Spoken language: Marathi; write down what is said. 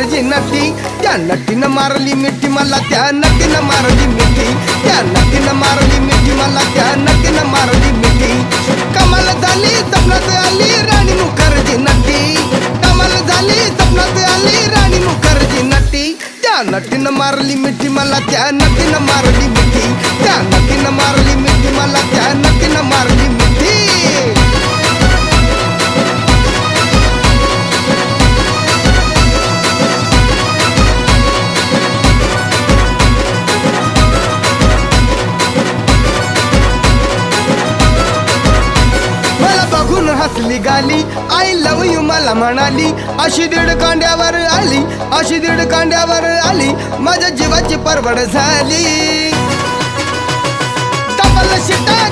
मुखर्जी नटी, त्या नटीनं मारली मिठी मला, त्या नटीनं मारली मिठी, त्या नटीनं मारली मिठी मला, त्या नटीनं मारली मिठी. कमाल झाली सपनात आली राणी मुखर्जी नटी, कमाल झाली सपनात आली राणी मुखर्जी नटी. त्या नटीनं मारली मिठी मला, त्या नटीनं मारली मिठी, त्या नटीनं मारली मिठी मला, त्या नटीनं मारली मिठी. बघून हसली गाली, आय लव यू मला म्हणाली, अशी दीड कांड्यावर आली, अशी दीड कांड्यावर आली, माझ्या जीवाची परवड झाली. डबल शिटा